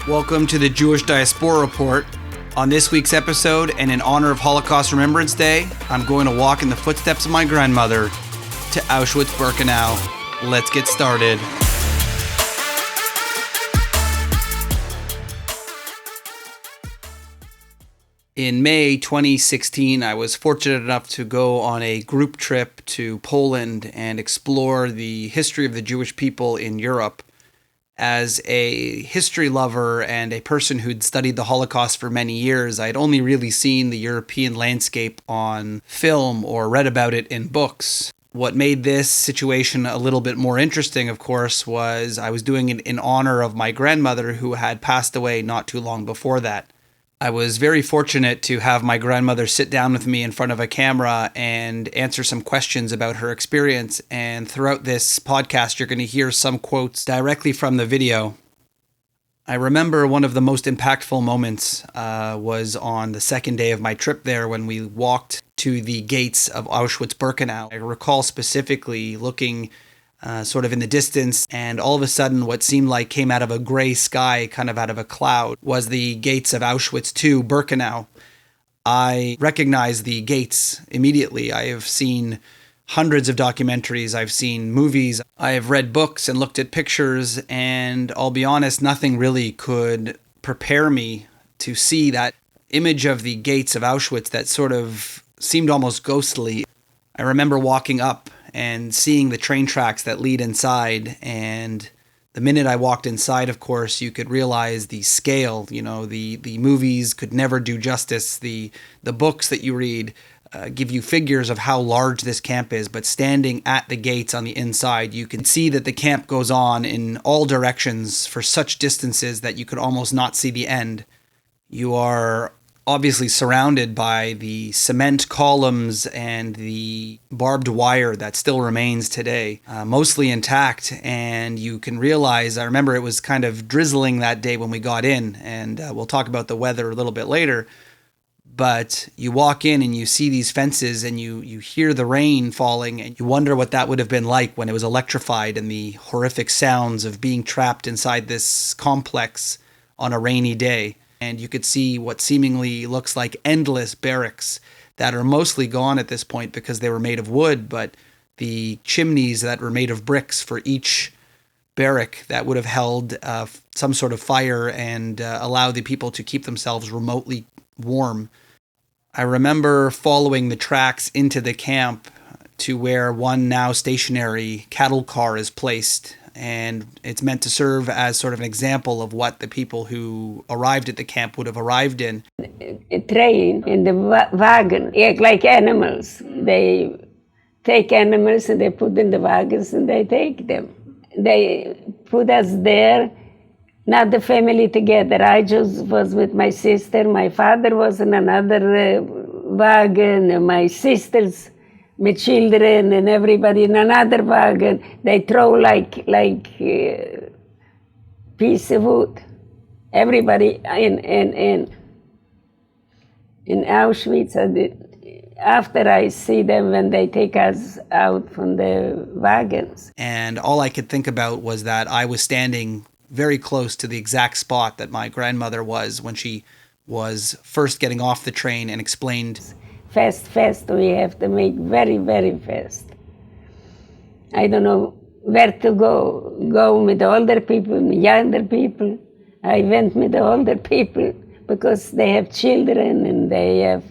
Welcome to the Jewish Diaspora Report. On this week's episode, and in honor of Holocaust Remembrance Day, I'm going to walk in the footsteps of my grandmother to Auschwitz-Birkenau. Let's get started. In May 2016, I was fortunate enough to go on a group trip to Poland and explore the history of the Jewish people in Europe. As a history lover and a person who'd studied the Holocaust for many years, I'd only really seen the European landscape on film or read about it in books. What made this situation a little bit more interesting, of course, was I was doing it in honor of my grandmother who had passed away not too long before that. I was very fortunate to have my grandmother sit down with me in front of a camera and answer some questions about her experience. And throughout this podcast, you're going to hear some quotes directly from the video. I remember one of the most impactful moments was on the second day of my trip there when we walked to the gates of Auschwitz-Birkenau. I recall specifically looking sort of in the distance, and all of a sudden what seemed like came out of a gray sky, kind of out of a cloud, was the gates of Auschwitz to Birkenau. I recognized the gates immediately. I have seen hundreds of documentaries, I've seen movies, I have read books and looked at pictures, and I'll be honest, nothing really could prepare me to see that image of the gates of Auschwitz that sort of seemed almost ghostly. I remember walking up and seeing the train tracks that lead inside, and the minute I walked inside, of course, you could realize the scale. You know, the movies could never do justice. The books that you read give you figures of how large this camp is, but standing at the gates on the inside, you can see that the camp goes on in all directions for such distances that you could almost not see the end. You are obviously surrounded by the cement columns and the barbed wire that still remains today, mostly intact. And you can realize, I remember it was kind of drizzling that day when we got in, and we'll talk about the weather a little bit later. But you walk in and you see these fences and you hear the rain falling, and you wonder what that would have been like when it was electrified, and the horrific sounds of being trapped inside this complex on a rainy day. And you could see what seemingly looks like endless barracks that are mostly gone at this point because they were made of wood, but the chimneys that were made of bricks for each barrack that would have held some sort of fire and allow the people to keep themselves remotely warm. I remember following the tracks into the camp to where one now stationary cattle car is placed, and it's meant to serve as sort of an example of what the people who arrived at the camp would have arrived in. A train in the wagon, like animals. They take animals and they put in the wagons and they take them. They put us there, not the family together. I just was with my sister. My father was in another wagon, and my sisters, my children and everybody in another wagon. They throw like piece of wood. Everybody in Auschwitz. After I see them when they take us out from the wagons. And all I could think about was that I was standing very close to the exact spot that my grandmother was when she was first getting off the train and explained. Fast, we have to make very, very fast. I don't know where to go. Go with the older people, younger people. I went with the older people because they have children and they have.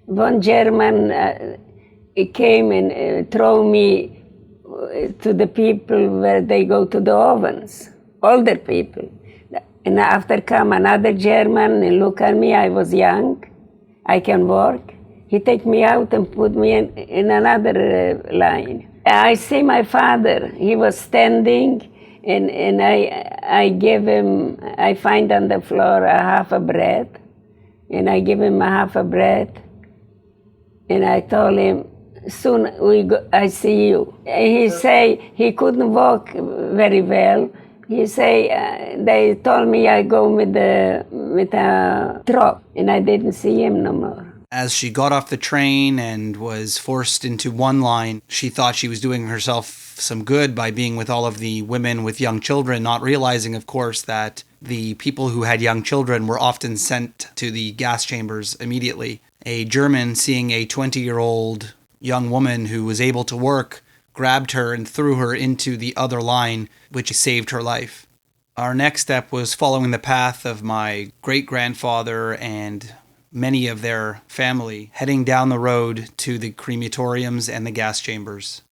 One German he came and threw me to the people where they go to the ovens, older people. And after come another German and look at me, I was young, I can work. He take me out and put me in another line. I see my father, he was standing, and I give him, I find on the floor a half a bread, and I give him a half a bread, and I told him, soon I see you. He say he couldn't walk very well. He say, they told me I go with a truck, and I didn't see him no more. As she got off the train and was forced into one line, she thought she was doing herself some good by being with all of the women with young children, not realizing, of course, that The people who had young children were often sent to the gas chambers immediately. A German, seeing a 20-year-old young woman who was able to work, grabbed her and threw her into the other line, which saved her life. Our next step was following the path of my great-grandfather and many of their family, heading down the road to the crematoriums and the gas chambers.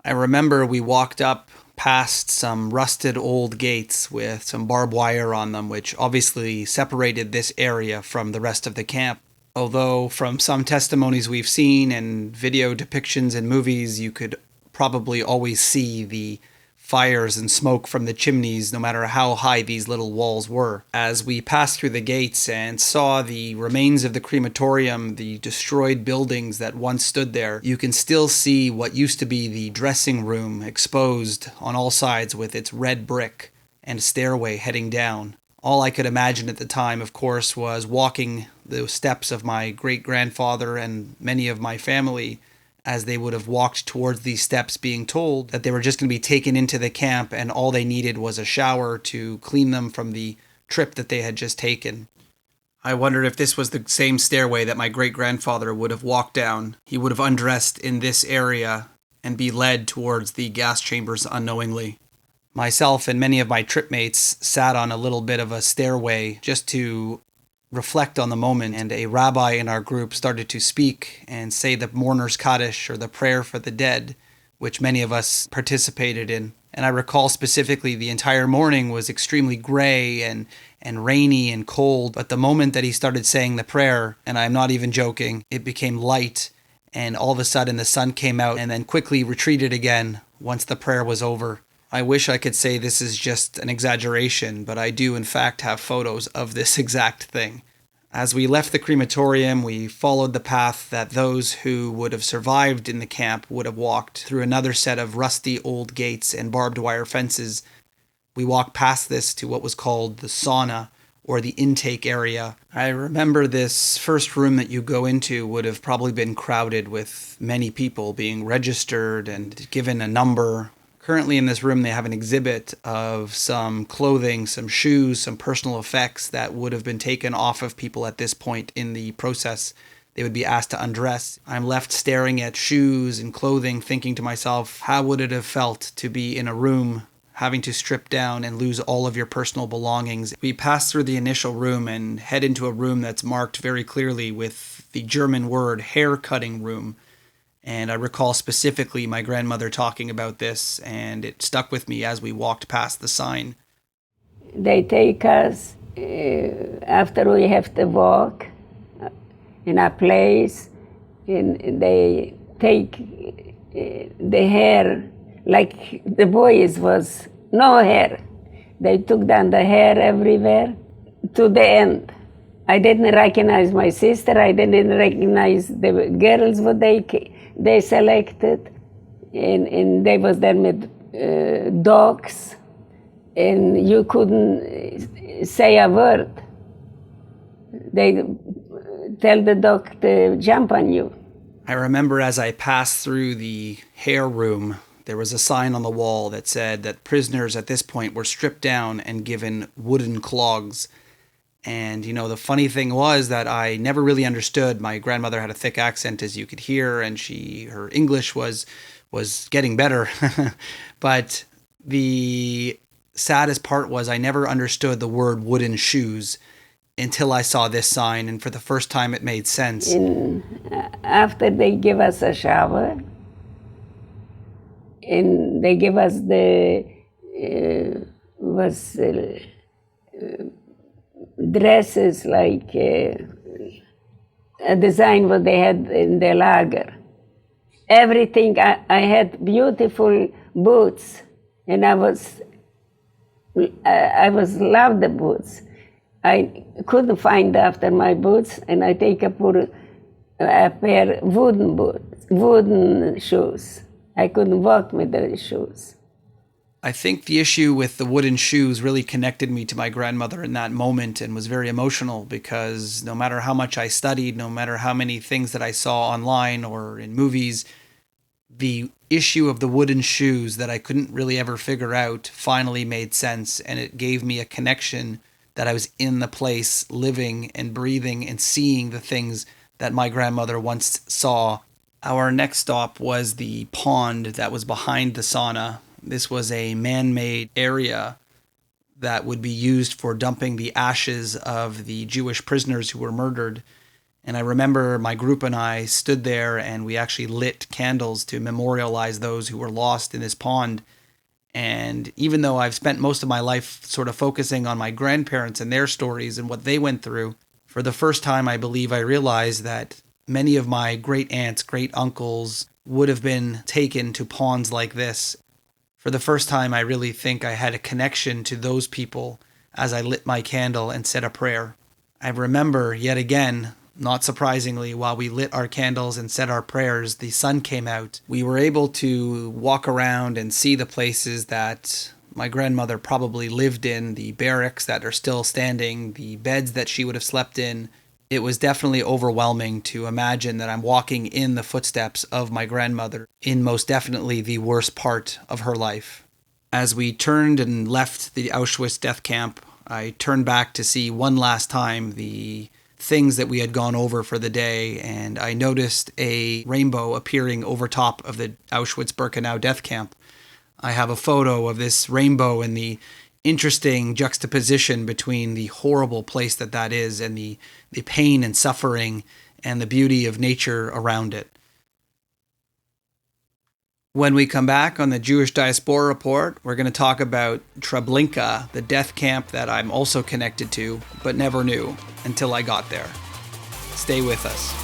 I remember we walked up past some rusted old gates with some barbed wire on them, which obviously separated this area from the rest of the camp. Although from some testimonies we've seen and video depictions in movies, you could probably always see the fires and smoke from the chimneys, no matter how high these little walls were. As we passed through the gates and saw the remains of the crematorium, the destroyed buildings that once stood there, you can still see what used to be the dressing room exposed on all sides with its red brick and stairway heading down. All I could imagine at the time, of course, was walking the steps of my great-grandfather and many of my family as they would have walked towards these steps, being told that they were just going to be taken into the camp and all they needed was a shower to clean them from the trip that they had just taken. I wondered if this was the same stairway that my great-grandfather would have walked down. He would have undressed in this area and be led towards the gas chambers unknowingly. Myself and many of my tripmates sat on a little bit of a stairway just to reflect on the moment, and a rabbi in our group started to speak and say the mourner's Kaddish, or the prayer for the dead, which many of us participated in. And I recall specifically the entire morning was extremely gray and rainy and cold, but the moment that he started saying the prayer, and I'm not even joking, it became light, and all of a sudden the sun came out and then quickly retreated again once the prayer was over. I wish I could say this is just an exaggeration, but I do in fact have photos of this exact thing. As we left the crematorium, we followed the path that those who would have survived in the camp would have walked through another set of rusty old gates and barbed wire fences. We walked past this to what was called the sauna, or the intake area. I remember this first room that you go into would have probably been crowded with many people being registered and given a number. Currently in this room, they have an exhibit of some clothing, some shoes, some personal effects that would have been taken off of people at this point in the process. They would be asked to undress. I'm left staring at shoes and clothing, thinking to myself, how would it have felt to be in a room having to strip down and lose all of your personal belongings? We pass through the initial room and head into a room that's marked very clearly with the German word hair cutting room. And I recall specifically my grandmother talking about this, and it stuck with me as we walked past the sign. They take us after we have to walk in a place, and they take the hair, like the boys was no hair. They took down the hair everywhere to the end. I didn't recognize my sister. I didn't recognize the girls what they selected, and they was there with dogs, and you couldn't say a word. They tell the dog to jump on you. I remember as I passed through the hair room, there was a sign on the wall that said that prisoners at this point were stripped down and given wooden clogs. And, the funny thing was that I never really understood. My grandmother had a thick accent, as you could hear, and her English was getting better. But the saddest part was I never understood the word wooden shoes until I saw this sign, and for the first time it made sense. After they give us a shower, and they give us the dresses like a design what they had in the lager. Everything, I had beautiful boots, and I was loved the boots. I couldn't find after my boots, and I take a pair wooden shoes. I couldn't walk with the shoes. I think the issue with the wooden shoes really connected me to my grandmother in that moment and was very emotional, because no matter how much I studied, no matter how many things that I saw online or in movies, the issue of the wooden shoes that I couldn't really ever figure out finally made sense, and it gave me a connection that I was in the place, living and breathing and seeing the things that my grandmother once saw. Our next stop was the pond that was behind the sauna. This was a man-made area that would be used for dumping the ashes of the Jewish prisoners who were murdered. And I remember my group and I stood there and we actually lit candles to memorialize those who were lost in this pond. And even though I've spent most of my life sort of focusing on my grandparents and their stories and what they went through, for the first time I believe I realized that many of my great aunts, great uncles would have been taken to ponds like this. For the first time, I really think I had a connection to those people as I lit my candle and said a prayer. I remember, yet again, not surprisingly, while we lit our candles and said our prayers, the sun came out. We were able to walk around and see the places that my grandmother probably lived in, the barracks that are still standing, the beds that she would have slept in. It was definitely overwhelming to imagine that I'm walking in the footsteps of my grandmother in most definitely the worst part of her life. As we turned and left the Auschwitz death camp, I turned back to see one last time the things that we had gone over for the day, and I noticed a rainbow appearing over top of the Auschwitz-Birkenau death camp. I have a photo of this rainbow and the interesting juxtaposition between the horrible place that is and the pain and suffering and the beauty of nature around it. When we come back on the Jewish Diaspora Report, we're going to talk about Treblinka, the death camp that I'm also connected to, but never knew until I got there. Stay with us.